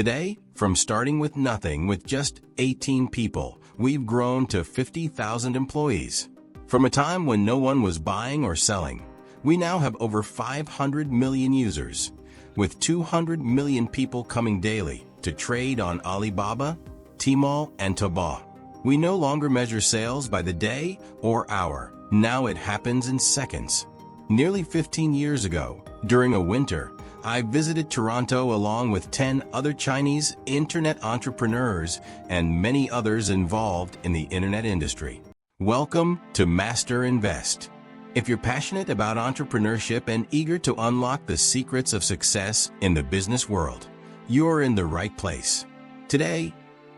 Today, from starting with nothing with just 18 people, we've grown to 50,000 employees. From a time when no one was buying or selling, we now have over 500 million users, with 200 million people coming daily to trade on Alibaba, Tmall, and Taobao. We no longer measure sales by the day or hour. Now it happens in seconds. Nearly 15 years ago, during a winter, I visited Toronto along with 10 other Chinese internet entrepreneurs and many others involved in the internet industry. Welcome to Master Invest. If you're passionate about entrepreneurship and eager to unlock the secrets of success in the business world, you're in the right place. Today,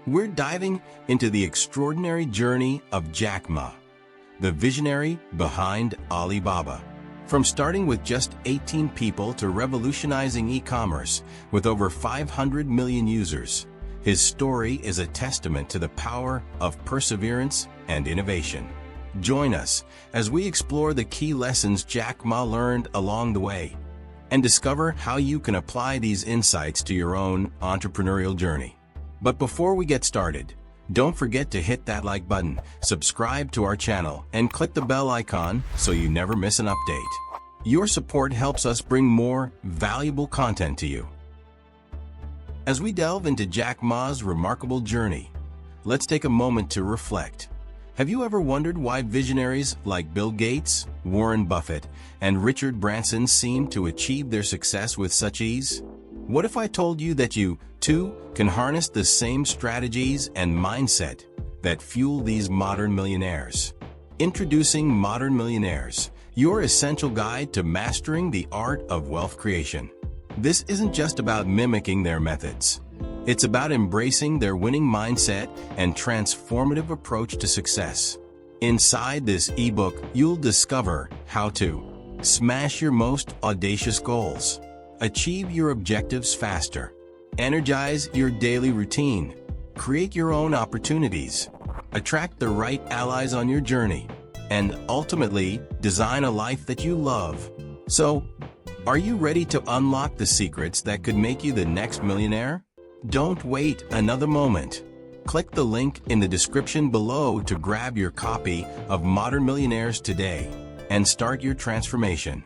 we're diving into the extraordinary journey of Jack Ma, the visionary behind Alibaba. From starting with just 18 people to revolutionizing e-commerce with over 500 million users, his story is a testament to the power of perseverance and innovation. Join us as we explore the key lessons Jack Ma learned along the way and discover how you can apply these insights to your own entrepreneurial journey. But before we get started, don't forget to hit that like button, subscribe to our channel, and click the bell icon so you never miss an update. Your support helps us bring more valuable content to you. As we delve into Jack Ma's remarkable journey, let's take a moment to reflect. Have you ever wondered why visionaries like Bill Gates, Warren Buffett, and Richard Branson seem to achieve their success with such ease? What if I told you that you, too, can harness the same strategies and mindset that fuel these modern millionaires? Introducing Modern Millionaires, your essential guide to mastering the art of wealth creation. This isn't just about mimicking their methods. It's about embracing their winning mindset and transformative approach to success. Inside this ebook, you'll discover how to smash your most audacious goals, achieve your objectives faster, energize your daily routine, create your own opportunities, attract the right allies on your journey, and ultimately design a life that you love. So, are you ready to unlock the secrets that could make you the next millionaire? Don't wait another moment. Click the link in the description below to grab your copy of Modern Millionaires today and start your transformation.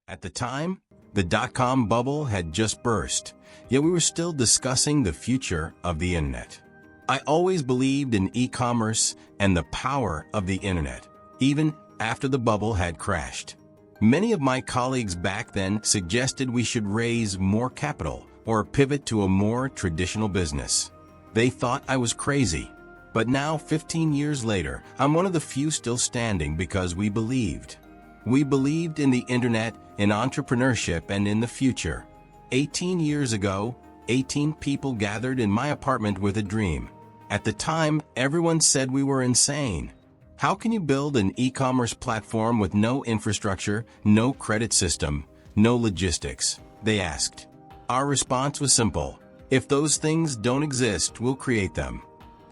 At the time, the dot-com bubble had just burst, yet we were still discussing the future of the internet. I always believed in e-commerce and the power of the internet, even after the bubble had crashed. Many of my colleagues back then suggested we should raise more capital or pivot to a more traditional business. They thought I was crazy. But now, 15 years later, I'm one of the few still standing because we believed. We believed in the internet, in entrepreneurship, and in the future. 18 years ago, 18 people gathered in my apartment with a dream. At the time, everyone said we were insane. How can you build an e-commerce platform with no infrastructure, no credit system, no logistics? They asked. Our response was simple. If those things don't exist, we'll create them.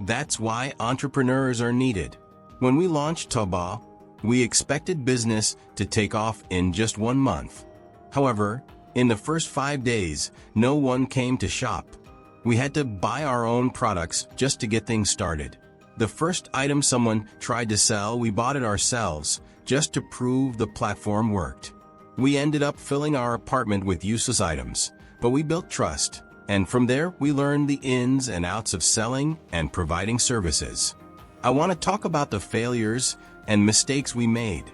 That's why entrepreneurs are needed. When we launched Taobao, we expected business to take off in just 1 month. However, in the first 5 days, no one came to shop. We had to buy our own products just to get things started. The first item someone tried to sell, we bought it ourselves, just to prove the platform worked. We ended up filling our apartment with useless items, but we built trust, and from there we learned the ins and outs of selling and providing services. I want to talk about the failures and mistakes we made.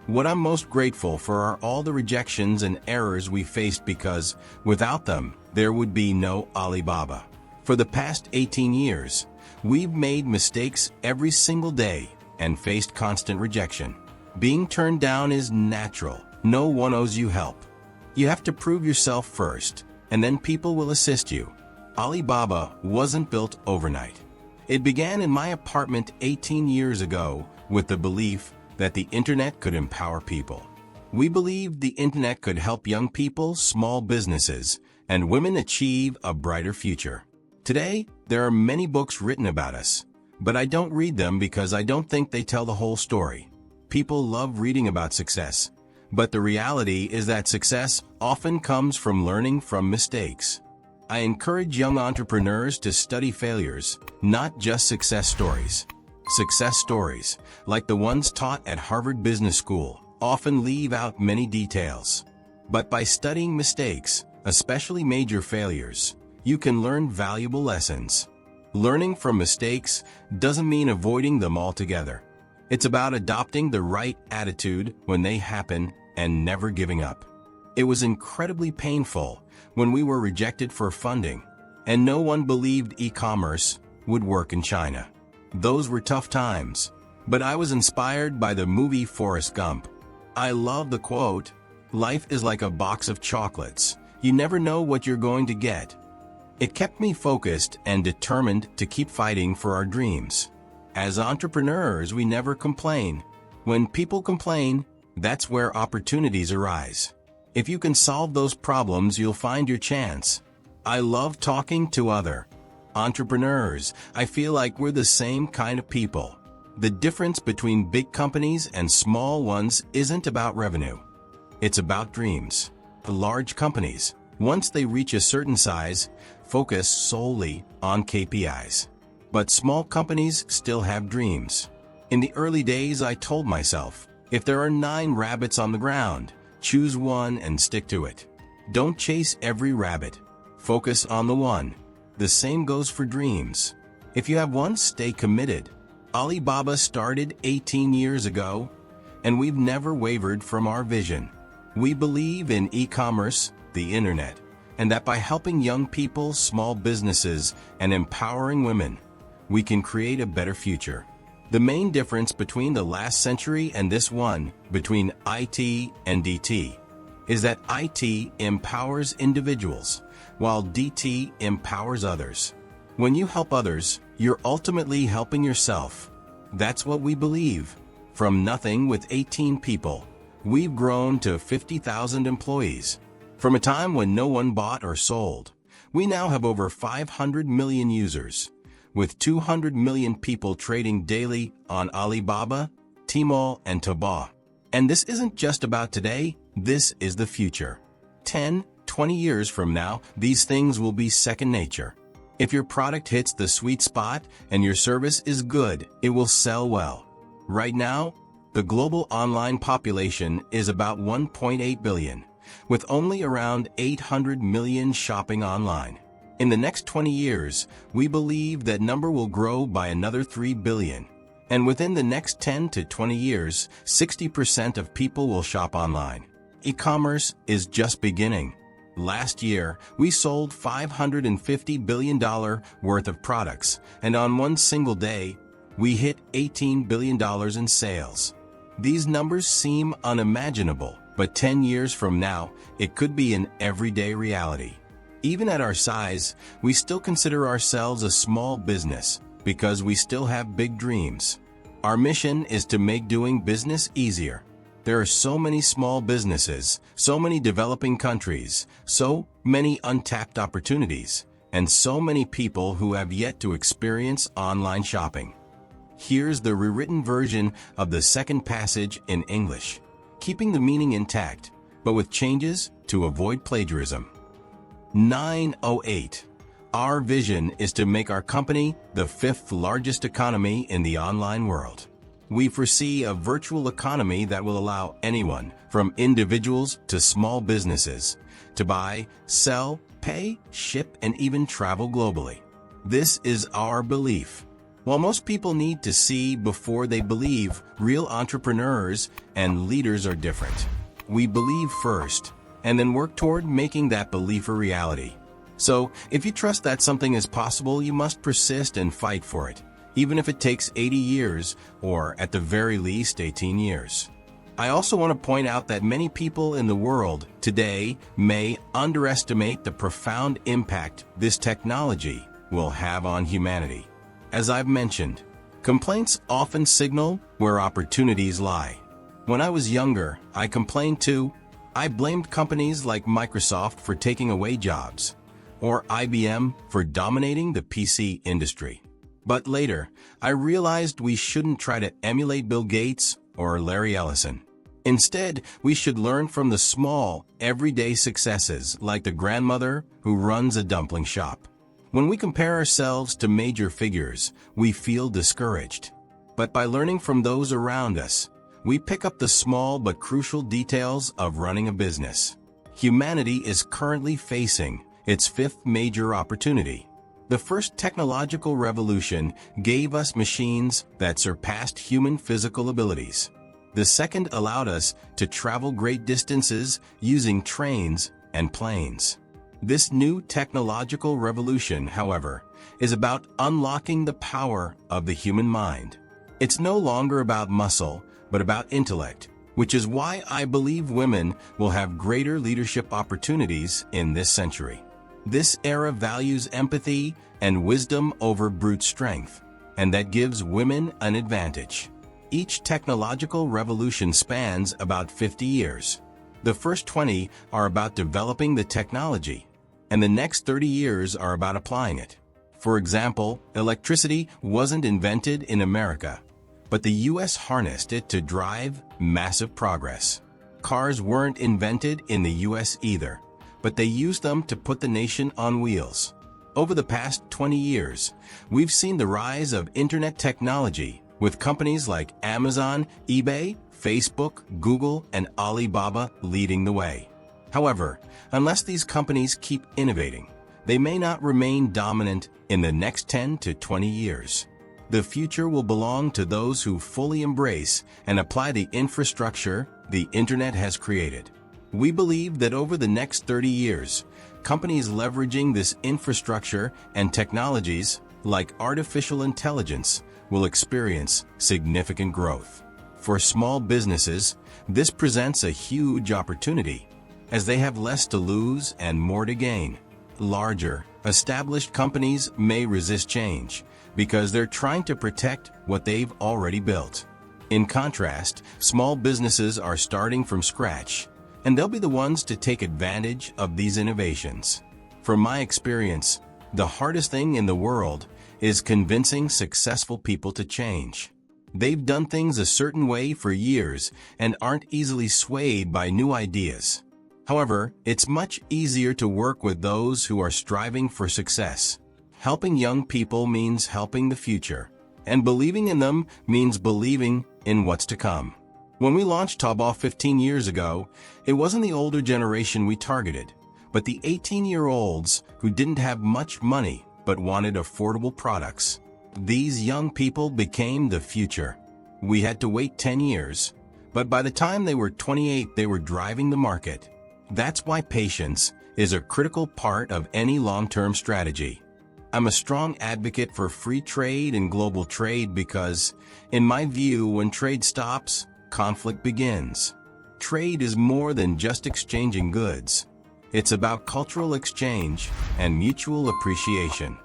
What I'm most grateful for are all the rejections and errors we faced, because without them, there would be no Alibaba. For the past 18 years, we've made mistakes every single day and faced constant rejection. Being turned down is natural. No one owes you help. You have to prove yourself first, and then people will assist you. Alibaba wasn't built overnight. It began in my apartment 18 years ago with the belief that the internet could empower people. We believed the internet could help young people, small businesses, and women achieve a brighter future. Today, there are many books written about us, but I don't read them because I don't think they tell the whole story. People love reading about success, but the reality is that success often comes from learning from mistakes. I encourage young entrepreneurs to study failures, not just success stories. Success stories, like the ones taught at Harvard Business School, often leave out many details. But by studying mistakes, especially major failures, you can learn valuable lessons. Learning from mistakes doesn't mean avoiding them altogether. It's about adopting the right attitude when they happen and never giving up. It was incredibly painful when we were rejected for funding, and no one believed e-commerce would work in China. Those were tough times, but I was inspired by the movie Forrest Gump. I love the quote, "Life is like a box of chocolates. You never know what you're going to get." It kept me focused and determined to keep fighting for our dreams. As entrepreneurs, we never complain. When people complain, that's where opportunities arise. If you can solve those problems, you'll find your chance. I love talking to other entrepreneurs. I feel like we're the same kind of people. The difference between big companies and small ones isn't about revenue. It's about dreams. The large companies, once they reach a certain size, focus solely on KPIs. But small companies still have dreams. In the early days, I told myself, if there are 9 rabbits on the ground, choose one and stick to it. Don't chase every rabbit. Focus on the one. The same goes for dreams. If you have one, stay committed. Alibaba started 18 years ago, and we've never wavered from our vision. We believe in e-commerce, the internet, and that by helping young people, small businesses, and empowering women, we can create a better future. The main difference between the last century and this one, between IT and DT, is that IT empowers individuals, while DT empowers others. When you help others, you're ultimately helping yourself. That's what we believe. From nothing with 18 people, we've grown to 50,000 employees. From a time when no one bought or sold, we now have over 500 million users, with 200 million people trading daily on Alibaba, Tmall, and Taobao. And this isn't just about today, this is the future. 10, 20 years from now, these things will be second nature. If your product hits the sweet spot and your service is good, it will sell well. Right now, the global online population is about 1.8 billion, with only around 800 million shopping online. In the next 20 years, we believe that number will grow by another 3 billion. And within the next 10 to 20 years, 60% of people will shop online. E-commerce is just beginning. Last year, we sold $550 billion worth of products, and on one single day, we hit $18 billion in sales. These numbers seem unimaginable, but 10 years from now, it could be an everyday reality. Even at our size, we still consider ourselves a small business because we still have big dreams. Our mission is to make doing business easier. There are so many small businesses, so many developing countries, so many untapped opportunities, and so many people who have yet to experience online shopping. Here's the rewritten version of the second passage in English, keeping the meaning intact, but with changes to avoid plagiarism. 908. Our vision is to make our company the 5th largest economy in the online world. We foresee a virtual economy that will allow anyone, from individuals to small businesses, to buy, sell, pay, ship, and even travel globally. This is our belief. While most people need to see before they believe, real entrepreneurs and leaders are different. We believe first, and then work toward making that belief a reality. So, if you trust that something is possible, you must persist and fight for it, even if it takes 80 years, or at the very least 18 years. I also want to point out that many people in the world today may underestimate the profound impact this technology will have on humanity. As I've mentioned, complaints often signal where opportunities lie. When I was younger, I complained too. I blamed companies like Microsoft for taking away jobs, or IBM for dominating the PC industry. But later, I realized we shouldn't try to emulate Bill Gates or Larry Ellison. Instead, we should learn from the small, everyday successes like the grandmother who runs a dumpling shop. When we compare ourselves to major figures, we feel discouraged. But by learning from those around us, we pick up the small but crucial details of running a business. Humanity is currently facing its fifth major opportunity. The first technological revolution gave us machines that surpassed human physical abilities. The second allowed us to travel great distances using trains and planes. This new technological revolution, however, is about unlocking the power of the human mind. It's no longer about muscle, but about intellect, which is why I believe women will have greater leadership opportunities in this century. This era values empathy and wisdom over brute strength, and that gives women an advantage. Each technological revolution spans about 50 years. The first 20 are about developing the technology, and the next 30 years are about applying it. For example, electricity wasn't invented in America, but the U.S. harnessed it to drive massive progress. Cars weren't invented in the U.S. either, but they used them to put the nation on wheels. Over the past 20 years, we've seen the rise of internet technology, with companies like Amazon, eBay, Facebook, Google, and Alibaba leading the way. However, unless these companies keep innovating, they may not remain dominant in the next 10 to 20 years. The future will belong to those who fully embrace and apply the infrastructure the internet has created. We believe that over the next 30 years, companies leveraging this infrastructure and technologies like artificial intelligence will experience significant growth. For small businesses, this presents a huge opportunity, as they have less to lose and more to gain. Larger, established companies may resist change because they're trying to protect what they've already built. In contrast, small businesses are starting from scratch, and they'll be the ones to take advantage of these innovations. From my experience, the hardest thing in the world is convincing successful people to change. They've done things a certain way for years and aren't easily swayed by new ideas. However, it's much easier to work with those who are striving for success. Helping young people means helping the future, and believing in them means believing in what's to come. When we launched Taobao 15 years ago, it wasn't the older generation we targeted, but the 18-year-olds who didn't have much money but wanted affordable products. These young people became the future. We had to wait 10 years, but by the time they were 28, they were driving the market. That's why patience is a critical part of any long-term strategy. I'm a strong advocate for free trade and global trade because, in my view, when trade stops, conflict begins. Trade is more than just exchanging goods. It's about cultural exchange and mutual appreciation.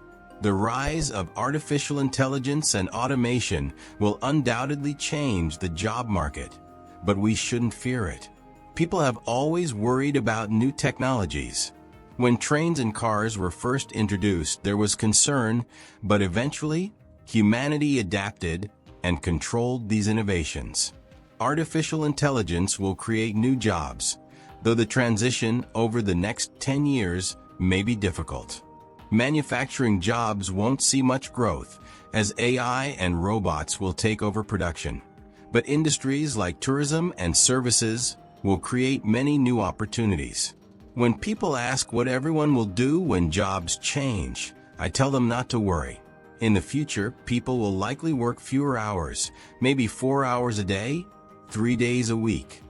The rise of artificial intelligence and automation will undoubtedly change the job market, but we shouldn't fear it. People have always worried about new technologies. When trains and cars were first introduced, there was concern, but eventually, humanity adapted and controlled these innovations. Artificial intelligence will create new jobs, though the transition over the next 10 years may be difficult. Manufacturing jobs won't see much growth, as AI and robots will take over production. But industries like tourism and services will create many new opportunities. When people ask what everyone will do when jobs change, I tell them not to worry. In the future, people will likely work fewer hours, maybe 4 hours a day, 3 days a week.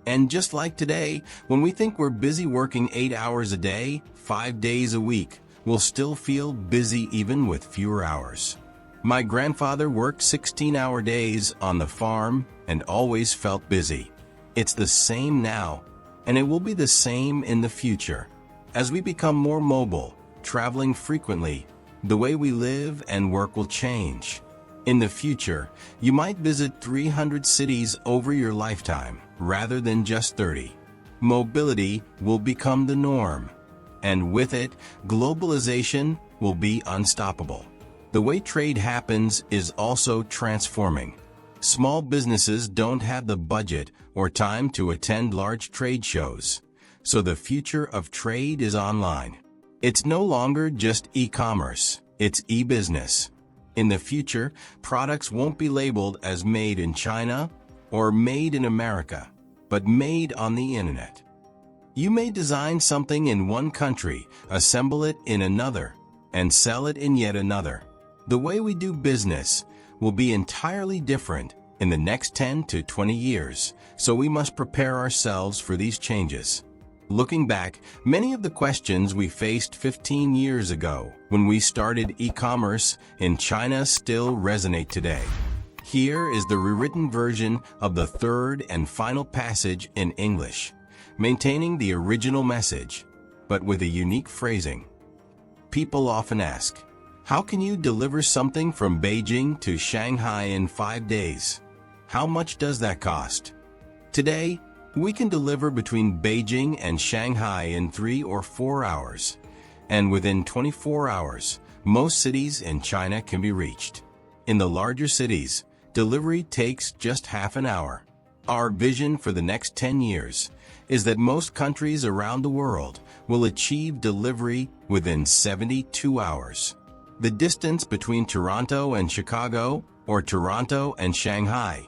And just like today, when we think we're busy working 8 hours a day, 5 days a week, we'll still feel busy even with fewer hours. My grandfather worked 16-hour days on the farm and always felt busy. It's the same now, and it will be the same in the future. As we become more mobile, traveling frequently, the way we live and work will change. In the future, you might visit 300 cities over your lifetime, rather than just 30. Mobility will become the norm, and with it, globalization will be unstoppable. The way trade happens is also transforming. Small businesses don't have the budget or time to attend large trade shows, so the future of trade is online. It's no longer just e-commerce, it's e-business. In the future, products won't be labeled as made in China or made in America, but made on the internet. You may design something in one country, assemble it in another, and sell it in yet another. The way we do business will be entirely different in the next 10 to 20 years, so we must prepare ourselves for these changes. Looking back, many of the questions we faced 15 years ago when we started e-commerce in China still resonate today. Here is the rewritten version of the third and final passage in English, maintaining the original message, but with a unique phrasing. People often ask, how can you deliver something from Beijing to Shanghai in 5 days? How much does that cost? Today, we can deliver between Beijing and Shanghai in 3 or 4 hours, and within 24 hours, most cities in China can be reached. In the larger cities, delivery takes just half an hour. Our vision for the next 10 years is that most countries around the world will achieve delivery within 72 hours. The distance between Toronto and Chicago or Toronto and Shanghai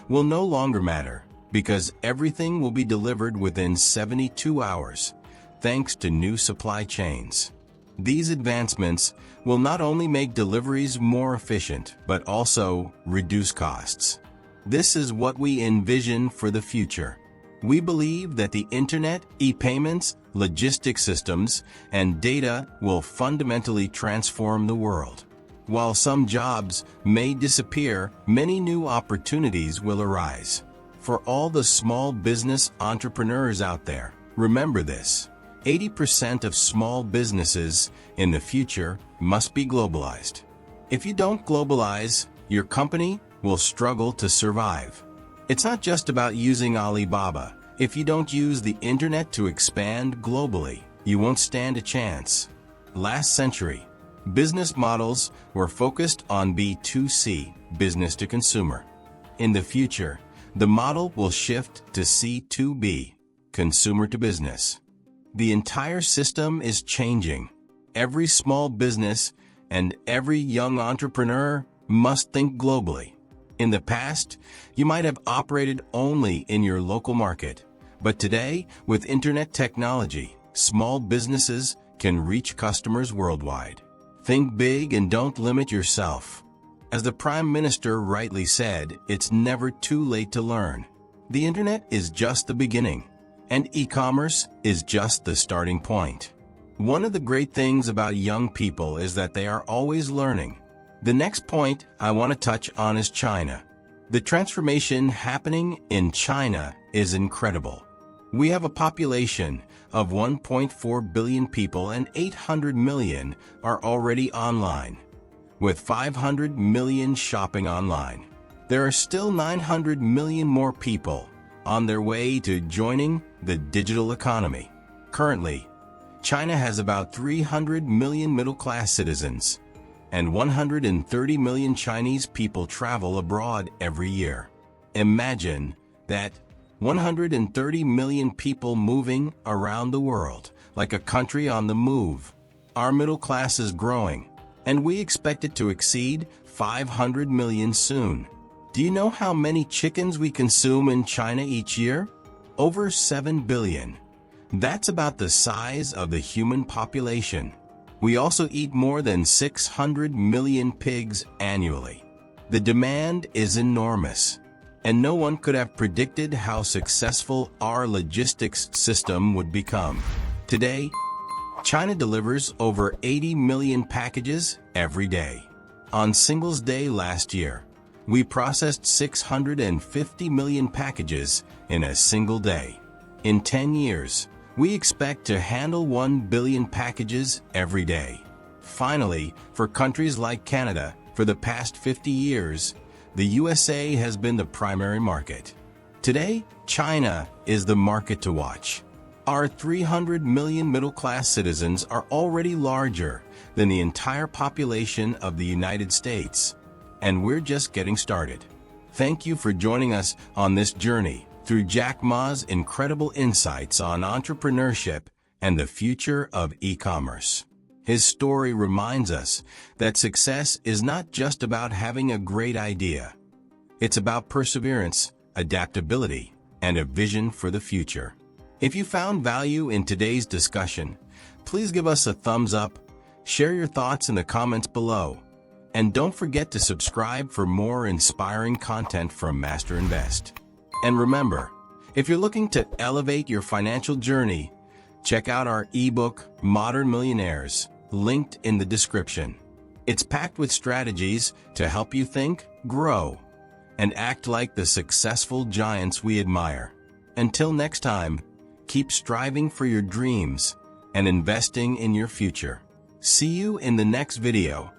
will no longer matter because everything will be delivered within 72 hours, thanks to new supply chains. These advancements will not only make deliveries more efficient, but also reduce costs. This is what we envision for the future. We believe that the internet, e-payments, logistics systems, and data will fundamentally transform the world. While some jobs may disappear, many new opportunities will arise. For all the small business entrepreneurs out there, remember this: 80% of small businesses in the future must be globalized. If you don't globalize, your company will struggle to survive. It's not just about using Alibaba. If you don't use the internet to expand globally, you won't stand a chance. Last century, business models were focused on B2C, business to consumer. In the future, the model will shift to C2B, consumer to business. The entire system is changing. Every small business and every young entrepreneur must think globally. In the past, you might have operated only in your local market, but today, with internet technology, small businesses can reach customers worldwide. Think big and don't limit yourself. As the Prime Minister rightly said, it's never too late to learn. The internet is just the beginning, and e-commerce is just the starting point. One of the great things about young people is that they are always learning. The next point I want to touch on is China. The transformation happening in China is incredible. We have a population of 1.4 billion people and 800 million are already online, with 500 million shopping online. There are still 900 million more people on their way to joining the digital economy. Currently, China has about 300 million middle-class citizens, and 130 million Chinese people travel abroad every year. Imagine that 130 million people moving around the world, like a country on the move. Our middle class is growing, and we expect it to exceed 500 million soon. Do you know how many chickens we consume in China each year? Over 7 billion. That's about the size of the human population. We also eat more than 600 million pigs annually. The demand is enormous, and no one could have predicted how successful our logistics system would become. Today, China delivers over 80 million packages every day. On Singles Day last year, we processed 650 million packages in a single day. In 10 years, we expect to handle 1 billion packages every day. Finally, for countries like Canada, for the past 50 years, the USA has been the primary market. Today, China is the market to watch. Our 300 million middle-class citizens are already larger than the entire population of the United States, and we're just getting started. Thank you for joining us on this journey through Jack Ma's incredible insights on entrepreneurship and the future of e-commerce. His story reminds us that success is not just about having a great idea. It's about perseverance, adaptability, and a vision for the future. If you found value in today's discussion, please give us a thumbs up, share your thoughts in the comments below, and don't forget to subscribe for more inspiring content from Master Invest. And remember, if you're looking to elevate your financial journey, check out our ebook, Modern Millionaires, linked in the description. It's packed with strategies to help you think, grow, and act like the successful giants we admire. Until next time, keep striving for your dreams and investing in your future. See you in the next video.